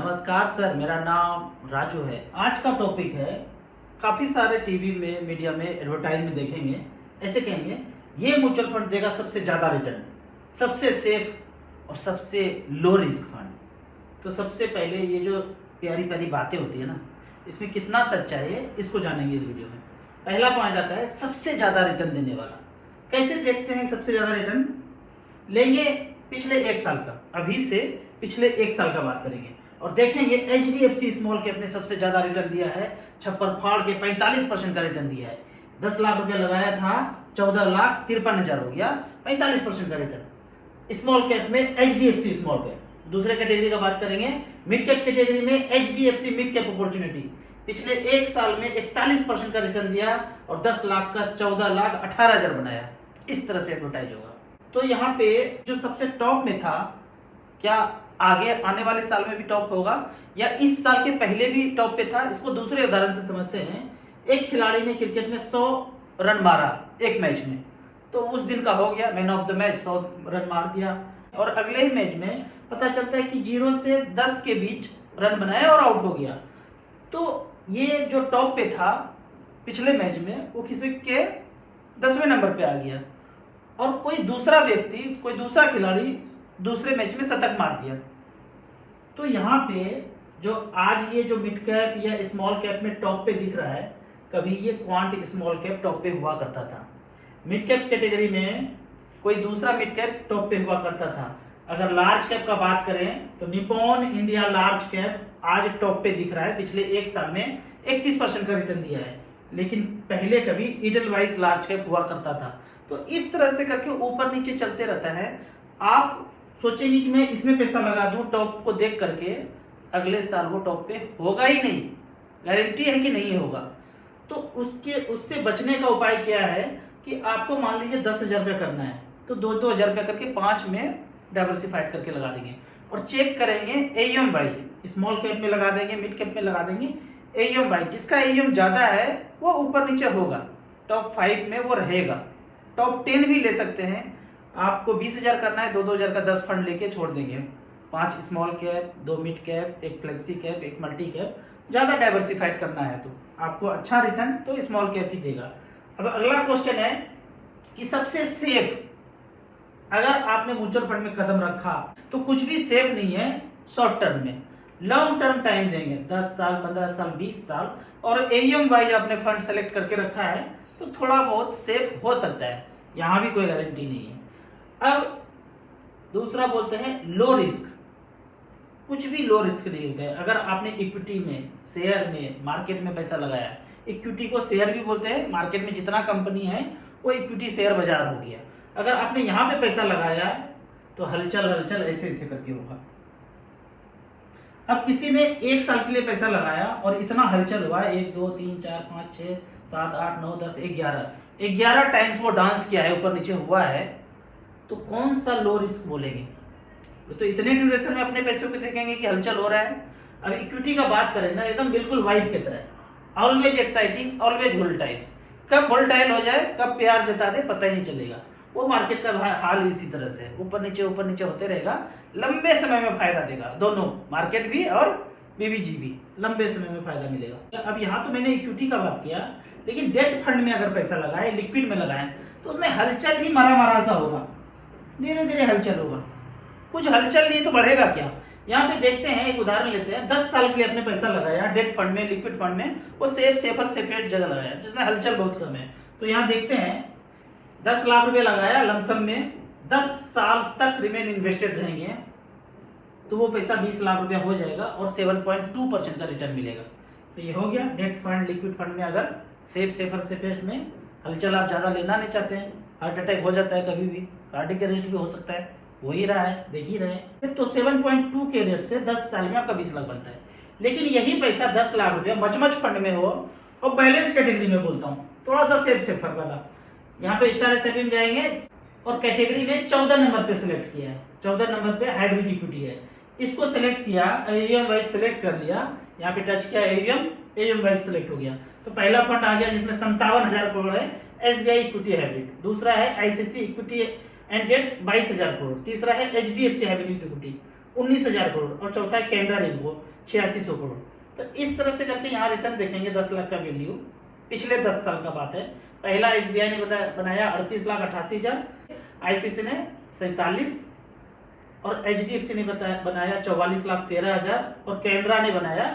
नमस्कार सर, मेरा नाम राजू है। आज का टॉपिक है, काफ़ी सारे टीवी में, मीडिया में, एडवर्टाइज में देखेंगे, ऐसे कहेंगे ये म्यूचुअल फंड देगा सबसे ज़्यादा रिटर्न, सबसे सेफ और सबसे लो रिस्क फंड। तो सबसे पहले ये जो प्यारी प्यारी बातें होती है ना, इसमें कितना सच्चाई है इसको जानेंगे इस वीडियो में। पहला पॉइंट आता है सबसे ज़्यादा रिटर्न देने वाला। कैसे देखते हैं सबसे ज़्यादा रिटर्न? लेंगे पिछले एक साल का, अभी से पिछले एक साल का बात करेंगे और देखेंगे HDFC स्मॉल कैप ने सबसे ज्यादा रिटर्न दिया है, छप्पर फाड़ के 45% का रिटर्न दिया है। 10 लाख रुपया लगाया था, 14,53,000 हो गया, 45% का रिटर्न स्मॉल कैप में HDFC स्मॉल कैप। दूसरे कैटेगरी का बात करेंगे, मिड कैप कैटेगरी में HDFC मिड कैप अपॉर्चुनिटी पिछले एक साल में 41% का रिटर्न दिया और 10 लाख का 14,18,000 बनाया। इस तरह से एडवर्टाइज होगा। तो यहाँ पे जो सबसे टॉप में था, क्या आगे आने वाले साल में भी टॉप होगा या इस साल के पहले भी टॉप पे था? इसको दूसरे उदाहरण से समझते हैं। एक खिलाड़ी ने क्रिकेट में 100 रन मारा एक मैच में, तो उस दिन का हो गया man of the match, 100 run मार दिया। और अगले ही मैच में पता चलता है कि 0 से 10 के बीच रन बनाया और आउट हो गया। तो ये जो टॉप पे था पिछले मैच में, वो किसी के 10वें नंबर पे आ गया और कोई दूसरा व्यक्ति, कोई दूसरा खिलाड़ी दूसरे मैच में शतक मार दिया। तो यहाँ पे जो आज ये जो मिड कैप या स्मॉल कैप में टॉप पे दिख रहा है, कभी ये क्वांट स्मॉल कैप टॉप पे हुआ करता था। मिड कैप कैटेगरी में कोई दूसरा मिड कैप टॉप पे हुआ करता था। अगर लार्ज कैप का बात करें तो निप्पॉन इंडिया लार्ज कैप आज टॉप पे दिख रहा है। पिछले एक साल में 31% का रिटर्न दिया है, लेकिन पहले कभी इडलवाइज लार्ज कैप हुआ करता था। तो इस तरह से करके ऊपर नीचे चलते रहता है। आप सोचेंगे कि मैं इसमें पैसा लगा दूं टॉप को देख करके, अगले साल वो टॉप पे होगा ही नहीं, गारंटी है कि नहीं होगा। तो उससे बचने का उपाय क्या है कि आपको मान लीजिए 10,000 रुपया करना है, तो 2-2 हज़ार रुपया करके 5 में डाइवर्सिफाइड करके लगा देंगे और चेक करेंगे AUM बाई। स्मॉल कैप में लगा देंगे, मिड कैप में लगा देंगे, AUM बाई। जिसका AUM ज़्यादा है वो ऊपर नीचे होगा, टॉप 5 में वो रहेगा। टॉप 10 भी ले सकते हैं। आपको 20,000 करना है, 2-2 हज़ार का 10 फंड लेके छोड़ देंगे। 5 small cap, 2 mid cap, 1 flexi cap, 1 multi cap. ज़्यादा डाइवर्सिफाइड करना है तो आपको अच्छा रिटर्न तो स्मॉल कैप ही देगा। अब अगला क्वेश्चन है कि सबसे सेफ, अगर आपने म्यूचुअल फंड में कदम रखा तो कुछ भी सेफ नहीं है शॉर्ट टर्म में। लॉन्ग टर्म टाइम देंगे, 10 साल, 15 साल, 20 साल, और AUM वाइज आपने फंड सेलेक्ट करके रखा है तो थोड़ा बहुत सेफ हो सकता है। यहाँ भी कोई गारंटी नहीं है। अब दूसरा बोलते हैं लो रिस्क। कुछ भी लो रिस्क नहीं होता है। अगर आपने इक्विटी में, शेयर में, मार्केट में पैसा लगाया, इक्विटी को शेयर भी बोलते हैं, मार्केट में जितना कंपनी है वो इक्विटी शेयर बाजार हो गया। अगर आपने यहाँ पे पैसा लगाया तो हलचल हलचल ऐसे ऐसे करके होगा। अब किसी ने 1 साल के लिए पैसा लगाया और इतना हलचल हुआ, 1 2 3 4 5 6 7 8 9 10 11 टाइम्स वो डांस किया है, ऊपर नीचे हुआ है, तो कौन सा लो रिस्क बोलेंगे? तो इतने ड्यूरेशन में अपने पैसों को देखेंगे कि हलचल हो रहा है। अब इक्विटी का बात करें ना, एकदम बिल्कुल वाइब की तरह, ऑलवेज एक्साइटिंग, ऑलवेज वोलेटाइल। कब वोलेटाइल हो जाए, कब प्यार जता दे, पता ही नहीं चलेगा। वो मार्केट का हाल इसी तरह से ऊपर नीचे होते रहेगा। लंबे समय में फायदा देगा, दोनों मार्केट भी और BBG भी लंबे समय में फायदा मिलेगा। अब यहाँ तो मैंने इक्विटी का बात किया, लेकिन डेट फंड में अगर पैसा लगाए, लिक्विड में लगाए, तो उसमें हलचल ही मारा सा होगा, धीरे धीरे हलचल होगा। कुछ हलचल नहीं तो बढ़ेगा क्या? यहाँ पे देखते हैं, एक उदाहरण लेते हैं। 10 साल के लिए अपने पैसा लगाया डेट फंड में, लिक्विड फंड में, वो सेफर जगह लगाया जिसमें हलचल बहुत कम है। तो यहाँ देखते हैं 10 लाख रुपए लगाया लमसम में, 10 साल तक रिमेन इन्वेस्टेड रहेंगे तो वो पैसा 20 लाख रुपया हो जाएगा और 7.2% का रिटर्न मिलेगा। तो ये हो गया डेट फंड, लिक्विड फंड में। अगर सेफेस्ट में हलचल आप ज़्यादा लेना नहीं चाहते हैं, हार्ट अटैक हो जाता है कभी भी, कार्डियक अरेस्ट भी हो सकता है, हो ही रहा है, देख ही रहे हैं, तो 7.2 के रेट से 10 साल में आपका 20 लाख बनता है। लेकिन यही पैसा 10 लाख रुपया मच फंड में हो और बैलेंस कैटेगरी में बोलता हूँ, थोड़ा सा सेफर वाला, यहाँ पे स्टार SIP में जाएंगे और कैटेगरी में 14 नंबर पे सिलेक्ट किया है। 14 नंबर पे हाइब्रिड इक्विटी है, इसको सिलेक्ट किया, AUM वाइज सिलेक्ट कर लिया, यहाँ पे टच किया, AUM वाइज सिलेक्ट हो गया। तो पहला फंड आ गया जिसमें 57,000 करोड़ है, SBI इक्विटी हाइब्रिड। दूसरा है ICICI equity and debt 22,000 crore. तीसरा है HDFC हाइब्रिड इक्विटी 19,000 करोड़, और चौथा है कैनरा रेनबो 8600 करोड़। तो इस तरह से करके यहाँ रिटर्न देखेंगे 10 लाख का वैल्यू, पिछले 10 साल का बात है। पहला SBI ने बनाया 38,88,000, ICICI ने 47, और HDFC ने बनाया 44,13,000, और कैनरा ने बनाया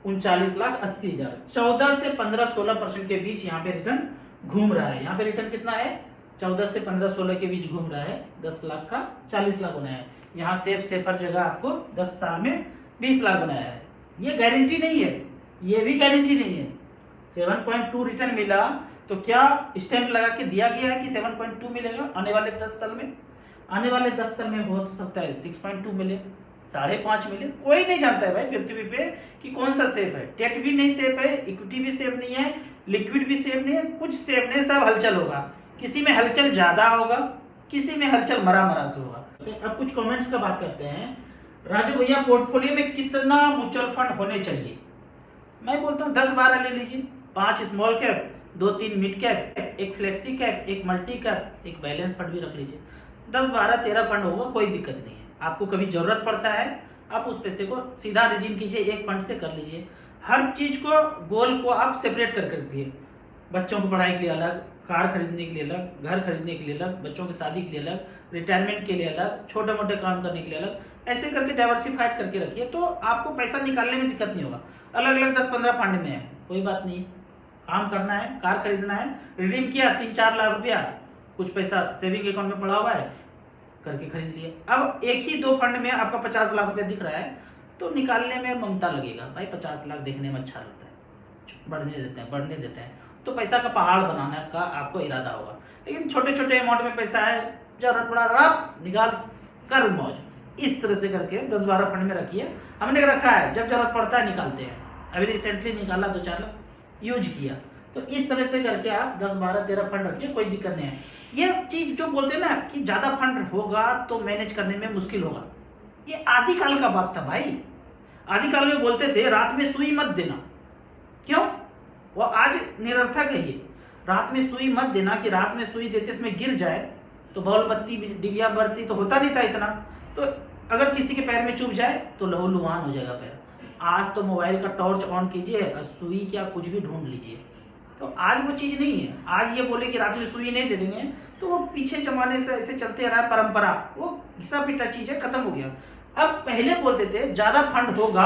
39,80,000। 14 से 15-16% के बीच यहाँ पे रिटर्न घूम रहा है। यहाँ पे रिटर्न कितना है? 14 से 15-16 के बीच घूम रहा है। 10 लाख का 40 लाख बनाया है। यहाँ सेफर जगह आपको 10 साल में 20 लाख बनाया है। ये गारंटी नहीं है, ये भी गारंटी नहीं है। 7.2 रिटर्न मिला तो क्या स्टैंप लगा के दिया गया है कि 7.2 मिलेगा आने वाले 10 साल में? आने वाले 10 साल में हो सकता है 6.2 मिले, 5.5 मिले, कोई नहीं जानता है भाई पृथ्वी पे कि कौन सा सेफ है। डेट भी नहीं सेफ है, इक्विटी भी सेफ नहीं है, लिक्विड भी सेफ नहीं है, कुछ सेफ नहीं, सब हलचल होगा। किसी में हलचल ज्यादा होगा, किसी में हलचल मरा से होगा। अब कुछ कमेंट्स का बात करते हैं। राजू भैया पोर्टफोलियो में कितना म्यूचुअल फंड होने चाहिए? मैं बोलता हूँ 10-12 ले लीजिए। 5 स्मॉल कैप, 2-3 मिड कैप, एक फ्लेक्सी कैप, एक मल्टी कैप, एक बैलेंस फंड भी रख लीजिए। 10-12-13 फंड होगा, कोई दिक्कत नहीं है। आपको कभी जरूरत पड़ता है आप उस पैसे को सीधा रिडीम कीजिए, एक फंड से कर लीजिए। हर चीज को, गोल को आप सेपरेट कर रखिए। बच्चों को पढ़ाई के लिए अलग, कार खरीदने के लिए अलग, घर खरीदने के लिए अलग, बच्चों की शादी के लिए अलग, रिटायरमेंट के लिए अलग, छोटे मोटे काम करने के लिए अलग, ऐसे करके डाइवर्सिफाइड करके रखिए, तो आपको पैसा निकालने में दिक्कत नहीं होगा। अलग अलग 10-15 फंड में है, कोई बात नहीं। काम करना है, कार खरीदना है, रिडीम किया 3-4 लाख रुपया, कुछ पैसा सेविंग अकाउंट में पड़ा हुआ है, करके खरीद लिया। अब एक ही 2 फंड में आपका 50 लाख रुपया दिख रहा है, तो निकालने में ममता लगेगा भाई। 50 लाख देखने में अच्छा लगता है, बढ़ने देते हैं, तो पैसा का पहाड़ बनाने का आपको इरादा होगा। लेकिन छोटे छोटे अमाउंट में पैसा है, जरूरत पड़ा आप निकाल कर मौज। इस तरह से करके 10-12 फंड में रखिए। हमने रखा है, जब जरूरत पड़ता है निकालते हैं। अभी रिसेंटली निकाला 2-4 लाख यूज किया। तो इस तरह से करके आप 10-12-13 फंड रखिए, कोई दिक्कत नहीं है। ये चीज जो बोलते हैं ना कि ज्यादा फंड होगा तो मैनेज करने में मुश्किल होगा, ये आदिकाल का बात था भाई। आदिकाल में बोलते थे रात में सुई मत देना, क्यों? वो आज निरर्थक है ये। रात में सुई मत देना, कि रात में सुई देते इसमें गिर जाए तो बॉल बत्ती डिबिया बत्ती तो होता नहीं था इतना, तो अगर किसी के पैर में चुभ जाए तो लहूलुहान हो जाएगा पैर। आज तो मोबाइल का टॉर्च ऑन कीजिए और सुई क्या कुछ भी ढूंढ लीजिए। तो आज वो चीज नहीं है। आज ये बोले कि रात में सुई नहीं दे देंगे, तो वो पीछे जमाने से ऐसे चलते रहा परंपरा, वो घिसा पिटा चीज है, खत्म हो गया। अब पहले बोलते थे ज्यादा फंड होगा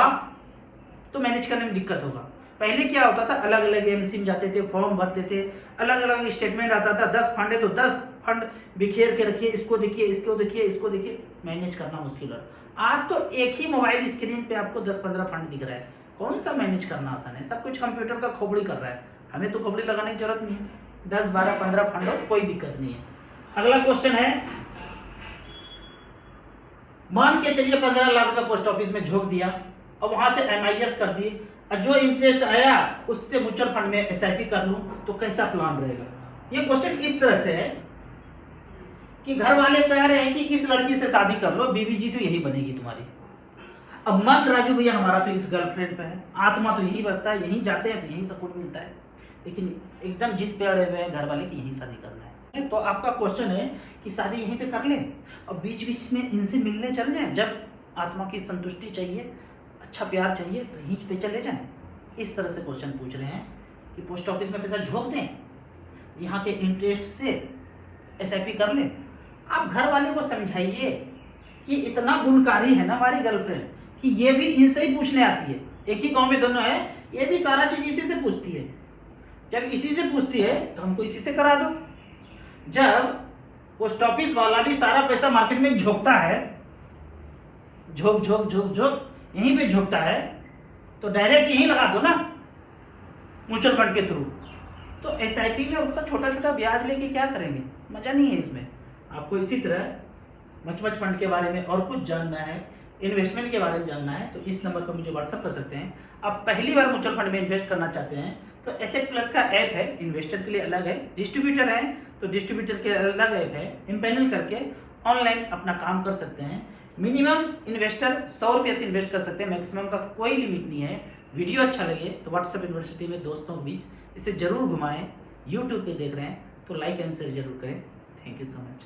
तो मैनेज करने में दिक्कत होगा। पहले क्या होता था, अलग अलग एमसी में जाते थे, फॉर्म भरते थे, अलग अलग स्टेटमेंट आता था। 10 फंड है तो 10 फंड बिखेर के रखिए, इसको देखिए, इसको देखिए, इसको देखिए, मैनेज करना मुश्किल है। आज तो एक ही मोबाइल स्क्रीन पे आपको 10-15 फंड दिख रहा है, कौन सा मैनेज करना आसान है? सब कुछ कंप्यूटर का खोपड़ी कर रहा है, हमें तो खोपड़ी लगाने की जरूरत नहीं है। 10-12-15 फंड हो, कोई दिक्कत नहीं है। अगला क्वेश्चन है, मान के चलिए 15 लाख का पोस्ट ऑफिस में झोंक दिया और वहां से MIS कर दिए, और जो इंटरेस्ट आया उससे म्यूचुअल फंड में SIP कर लूं तो कैसा प्लान रहेगा? ये क्वेश्चन इस तरह से है कि घर वाले कह रहे हैं कि इस लड़की से शादी कर लो, बीवी जी तो यही बनेगी तुम्हारी। अब मन राजू भैया हमारा तो इस गर्लफ्रेंड पे है, आत्मा तो यही बसता है, यहीं जाते हैं तो यहीं सपोर्ट मिलता है, लेकिन एकदम जिद पे अड़े हुए हैं घर वाले की यहीं शादी करना है। तो आपका क्वेश्चन है कि शादी यहीं पे कर ले और बीच बीच में इनसे मिलने चल जाएं, जब आत्मा की संतुष्टि चाहिए, अच्छा प्यार चाहिए तो यहीं पे चले जाएं। इस तरह से क्वेश्चन पूछ रहे हैं कि पोस्ट ऑफिस में पैसा झोंक दें, यहाँ के इंटरेस्ट से SIP कर लें। आप घर वाले को समझाइए कि इतना गुणकारी है ना हमारी गर्लफ्रेंड कि ये भी इनसे ही पूछने आती है। एक ही गांव में दोनों है, ये भी सारा चीज इसी से पूछती है। जब इसी से पूछती है तो हमको इसी से करा दो। जब पोस्ट ऑफिस वाला भी सारा पैसा मार्केट में झोंकता है, झोंक झोंक झोंक झोंक यहीं पे झोंकता है, तो डायरेक्ट यहीं लगा दो ना म्यूचुअल फंड के थ्रू। तो SIP में उसका छोटा छोटा ब्याज लेके क्या करेंगे, मजा नहीं है इसमें। आपको इसी तरह मच फंड के बारे में और कुछ जानना है, इन्वेस्टमेंट के बारे में जानना है, तो इस नंबर पर मुझे व्हाट्सअप कर सकते हैं। आप पहली बार म्यूचुअल फंड में इन्वेस्ट करना चाहते हैं तो एसेट प्लस का ऐप है, इन्वेस्टर के लिए अलग है, डिस्ट्रीब्यूटर है तो डिस्ट्रीब्यूटर के अलग ऐप है। इम्पैनल करके ऑनलाइन अपना काम कर सकते हैं। मिनिमम इन्वेस्टर 100 रुपये से इन्वेस्ट कर सकते हैं, मैक्सिमम का कोई लिमिट नहीं है। वीडियो अच्छा लगे तो व्हाट्सएप यूनिवर्सिटी में दोस्तों के बीच इसे जरूर घुमाएं। यूट्यूब पे देख रहे हैं तो लाइक एंड शेयर जरूर करें। Thank you so much.